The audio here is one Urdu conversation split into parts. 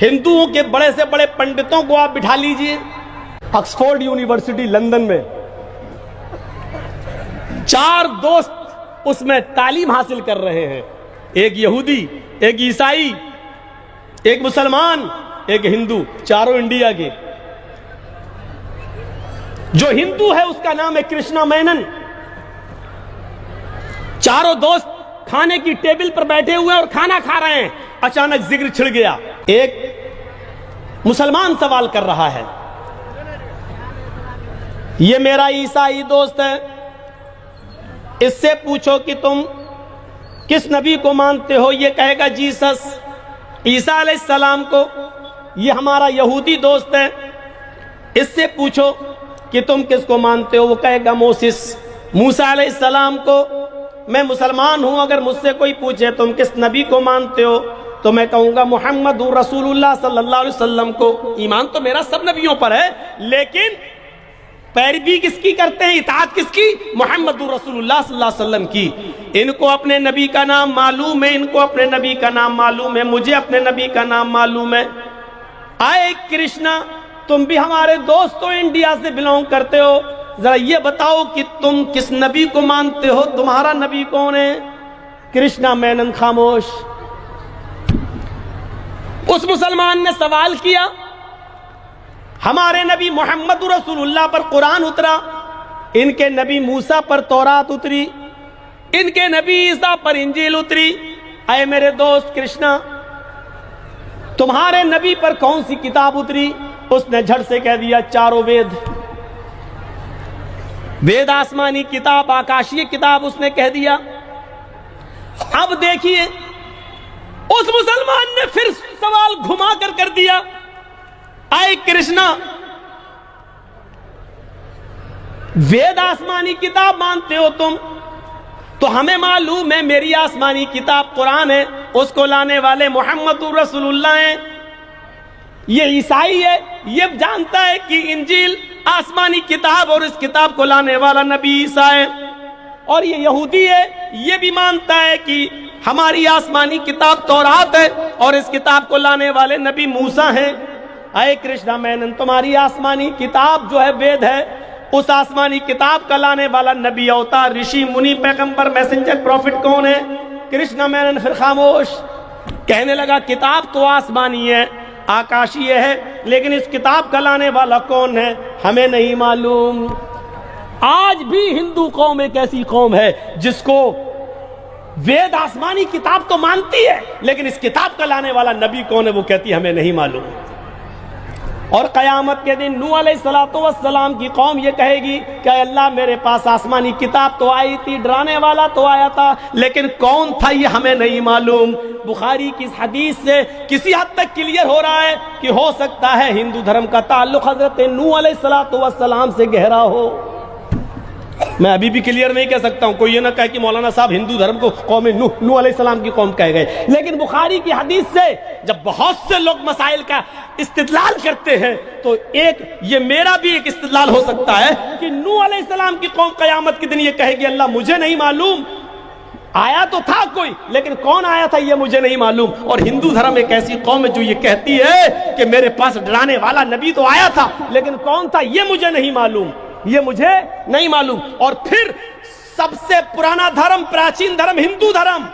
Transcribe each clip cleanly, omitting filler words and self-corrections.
ہندوؤں کے بڑے سے بڑے پنڈتوں کو آپ بٹھا لیجئے آکسفورڈ یونیورسٹی لندن میں، 4 دوست اس میں تعلیم حاصل کر رہے ہیں، ایک یہودی، ایک عیسائی، ایک مسلمان، ایک ہندو، چاروں انڈیا کے۔ جو ہندو ہے اس کا نام ہے کرشنا مینن۔ چاروں دوست کھانے کی ٹیبل پر بیٹھے ہوئے اور کھانا کھا رہے ہیں، اچانک ذکر چھڑ گیا۔ ایک مسلمان سوال کر رہا ہے، یہ میرا عیسائی دوست ہے، اس سے پوچھو کہ تم کس نبی کو مانتے ہو؟ یہ کہے گا جیسس، عیسیٰ علیہ السلام کو۔ یہ ہمارا یہودی دوست ہے، اس سے پوچھو کہ تم کس کو مانتے ہو؟ وہ کہے گا موسیس، موسیٰ علیہ السلام کو۔ میں مسلمان ہوں، اگر مجھ سے کوئی پوچھے تم کس نبی کو مانتے ہو تو میں کہوں گا محمد رسول اللہ صلی اللہ علیہ وسلم کو۔ ایمان تو میرا سب نبیوں پر ہے، لیکن پیروی کس کی کرتے ہیں، اطاعت کس کی؟ محمد رسول اللہ صلی اللہ علیہ وسلم کی۔ ان کو اپنے نبی کا نام معلوم ہے، ان کو اپنے نبی کا نام معلوم ہے، مجھے اپنے نبی کا نام معلوم ہے۔ آئے کرشنا، تم بھی ہمارے دوست ہو، انڈیا سے بلونگ کرتے ہو، ذرا یہ بتاؤ کہ تم کس نبی کو مانتے ہو، تمہارا نبی کون ہے؟ کرشنا مینن خاموش۔ اس مسلمان نے سوال کیا، ہمارے نبی محمد رسول اللہ پر قرآن اترا، ان کے نبی موسیٰ پر تورات اتری، ان کے نبی عیسیٰ پر انجیل اتری۔ اے میرے دوست کرشنا، تمہارے نبی پر کون سی کتاب اتری؟ اس نے جھٹ سے کہہ دیا چاروں وید۔ وید آسمانی کتاب، آکاشی کتاب، اس نے کہہ دیا۔ اب دیکھیے اس مسلمان نے پھر سوال گھما کر دیا، اے کرشنا، وید آسمانی کتاب مانتے ہو تم، تو ہمیں معلوم ہے میری آسمانی کتاب قرآن ہے، اس کو لانے والے محمد رسول اللہ ہیں۔ یہ عیسائی ہے، یہ جانتا ہے کہ انجیل آسمانی کتاب اور اس کتاب کو لانے والا نبی عیسیٰ ہے۔ اور یہ یہودی ہے، یہ بھی مانتا ہے کہ ہماری آسمانی کتاب تورات ہے اور اس کتاب کو لانے والے نبی موسیٰ ہیں۔ اے کرشنا مینن، تمہاری آسمانی کتاب جو ہے وید ہے، اس آسمانی کتاب کا لانے والا نبی، اوتار، رشی، منی، پیغمبر، میسنجر، پروفٹ کون ہے؟ کرشنا مینن پھر خاموش۔ کہنے لگا کتاب تو آسمانی ہے، آکاشی ہے، لیکن اس کتاب کا لانے والا کون ہے ہمیں نہیں معلوم۔ آج بھی ہندو قوم ایک ایسی قوم ہے جس کو وید آسمانی کتاب تو مانتی ہے، لیکن اس کتاب کا لانے والا نبی کون ہے وہ کہتی ہے ہمیں نہیں معلوم۔ اور قیامت کے دن نوح علیہ السلام کی قوم یہ کہے گی کہ اے اللہ میرے پاس آسمانی کتاب تو آئی تھی، ڈرانے والا تو آیا تھا، لیکن کون تھا یہ ہمیں نہیں معلوم۔ بخاری کی اس حدیث سے کسی حد تک کلیئر ہو رہا ہے کہ ہو سکتا ہے ہندو دھرم کا تعلق حضرت نوح علیہ السلام سے گہرا ہو۔ میں ابھی بھی کلیئر نہیں کہہ سکتا ہوں، کوئی یہ نہ کہے کہ مولانا صاحب ہندو دھرم کو قوم نوح علیہ السلام کی قوم کہہ گئے، لیکن بخاری کی حدیث سے جب بہت سے لوگ مسائل کا استدلال کرتے ہیں تو ایک یہ میرا بھی ایک استدلال ہو سکتا ہے کہ نوح علیہ السلام کی قوم قیامت کے دن یہ کہے گی اللہ مجھے نہیں معلوم، آیا تو تھا کوئی لیکن کون آیا تھا یہ مجھے نہیں معلوم۔ اور ہندو دھرم ایک ایسی قوم ہے جو یہ کہتی ہے کہ میرے پاس ڈرانے والا نبی تو آیا تھا لیکن کون تھا یہ مجھے نہیں معلوم، یہ مجھے نہیں معلوم۔ اور پھر سب سے پرانا دھرم، پراچین دھرم ہندو دھرم،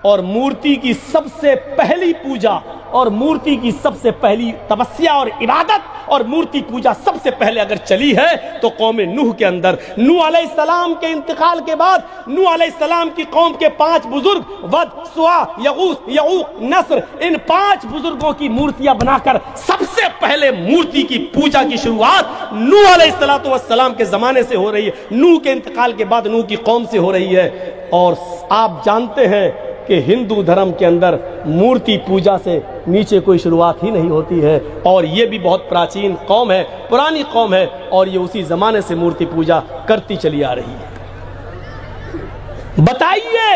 اور مورتی کی سب سے پہلی پوجا اور مورتی کی سب سے پہلی تپسیا اور عبادت اور مورتی پوجا سب سے پہلے اگر چلی ہے تو قوم نوح کے اندر۔ نوح علیہ السلام کے انتقال کے بعد نوح علیہ السلام کی قوم کے 5 بزرگ ود، سوا، یغوث، یعوق، نصر، ان 5 بزرگوں کی مورتیاں بنا کر سب سے پہلے مورتی کی پوجا کی شروعات نوح علیہ السلام کے زمانے سے ہو رہی ہے، نوح کے انتقال کے بعد نوح کی قوم سے ہو رہی ہے۔ اور آپ جانتے ہیں کہ ہندو دھرم کے اندر مورتی پوجا سے نیچے کوئی شروعات ہی نہیں ہوتی ہے، اور یہ بھی بہت پراچین قوم ہے، پرانی قوم ہے، اور یہ اسی زمانے سے مورتی پوجا کرتی چلی آ رہی ہے۔ بتائیے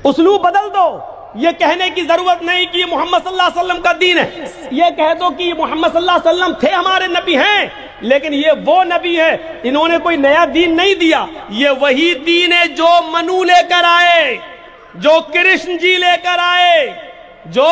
اسلوب بدل دو، یہ کہنے کی ضرورت نہیں کہ یہ محمد صلی اللہ علیہ وسلم کا دین ہے، یہ کہہ دو کہ یہ محمد صلی اللہ علیہ وسلم تھے، ہمارے نبی ہیں، لیکن یہ وہ نبی ہے، انہوں نے کوئی نیا دین نہیں دیا، یہ وہی دین ہے جو منو لے کر آئے، جو کرشن جی لے کر آئے، جو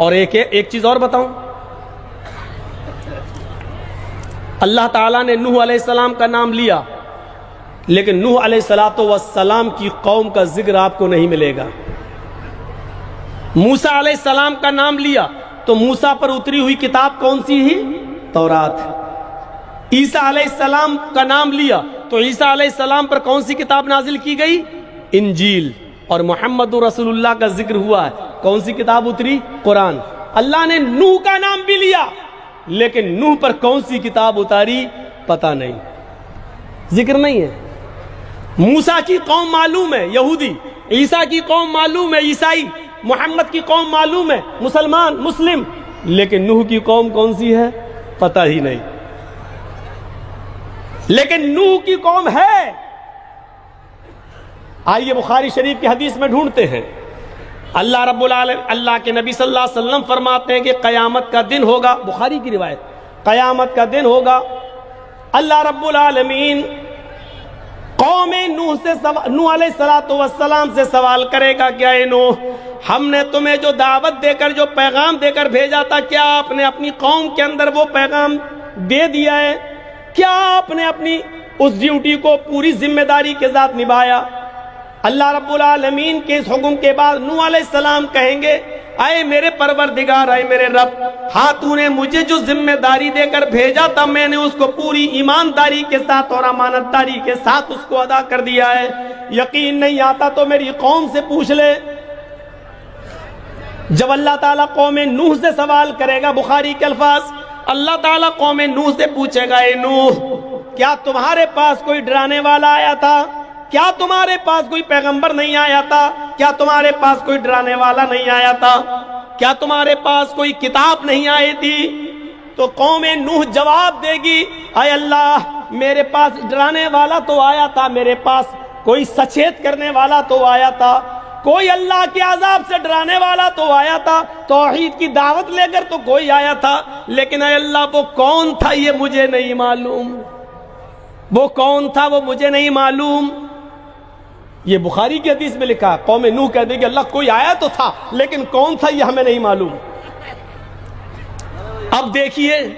اور ایک چیز اور بتاؤں، اللہ تعالیٰ نے نوح علیہ السلام کا نام لیا، لیکن نوح علیہ السلام کی قوم کا ذکر آپ کو نہیں ملے گا۔ موسیٰ علیہ السلام کا نام لیا تو موسیٰ پر اتری ہوئی کتاب کون سی ہی؟ تورات۔ عیسیٰ علیہ السلام کا نام لیا تو عیسیٰ علیہ السلام پر کون سی کتاب نازل کی گئی؟ انجیل۔ اور محمد رسول اللہ کا ذکر ہوا ہے، کون سی کتاب اتری؟ قرآن۔ اللہ نے نوح کا نام بھی لیا، لیکن نوح پر کون سی کتاب اتاری پتہ نہیں، ذکر نہیں ہے۔ موسیٰ کی قوم معلوم ہے، یہودی۔ عیسیٰ کی قوم معلوم ہے، عیسائی۔ محمد کی قوم معلوم ہے، مسلمان، مسلم۔ لیکن نوح کی قوم کون سی ہے پتہ ہی نہیں۔ لیکن نوح کی قوم ہے۔ آئیے بخاری شریف کی حدیث میں ڈھونڈتے ہیں، اللہ رب العالمین، اللہ کے نبی صلی اللہ علیہ وسلم فرماتے ہیں کہ قیامت کا دن ہوگا، بخاری کی روایت، قیامت کا دن ہوگا، اللہ رب العالمین قوم نوح علیہ السلام سے سوال کرے گا کہ اے نوح، ہم نے تمہیں جو دعوت دے کر، جو پیغام دے کر بھیجا تھا، کیا آپ نے اپنی قوم کے اندر وہ پیغام دے دیا ہے؟ کیا آپ نے اپنی اس ڈیوٹی کو پوری ذمہ داری کے ساتھ نبھایا؟ اللہ رب العالمین کے اس حکم کے بعد نوح علیہ السلام کہیں گے، اے میرے پروردگار، اے میرے رب، ہاں تو نے مجھے جو ذمہ داری دے کر بھیجا تھا، میں نے اس کو پوری ایمانداری کے ساتھ اور امانت داری کے ساتھ اس کو ادا کر دیا ہے۔ یقین نہیں آتا تو میری قوم سے پوچھ لے۔ جب اللہ تعالیٰ قوم نوح سے سوال کرے گا، بخاری کے الفاظ، اللہ تعالیٰ قوم نوح سے پوچھے گا، اے نوح، کیا تمہارے پاس کوئی ڈرانے والا آیا تھا؟ کیا تمہارے پاس کوئی پیغمبر نہیں آیا تھا؟ کیا تمہارے پاس کوئی ڈرانے والا نہیں آیا تھا؟ کیا تمہارے پاس کوئی کتاب نہیں آئی تھی؟ تو قوم نوح جواب دے گی، اے اللہ، میرے پاس ڈرانے والا تو آیا تھا، میرے پاس کوئی سچیت کرنے والا تو آیا تھا، کوئی اللہ کے عذاب سے ڈرانے والا تو آیا تھا، توحید کی دعوت لے کر تو کوئی آیا تھا، لیکن اے اللہ وہ کون تھا یہ مجھے نہیں معلوم، وہ کون تھا وہ مجھے نہیں معلوم۔ یہ بخاری کی حدیث میں لکھا، قوم نوح کہہ دے کہ اللہ کوئی آیا تو تھا، لیکن کون تھا یہ ہمیں نہیں معلوم۔ اب دیکھیے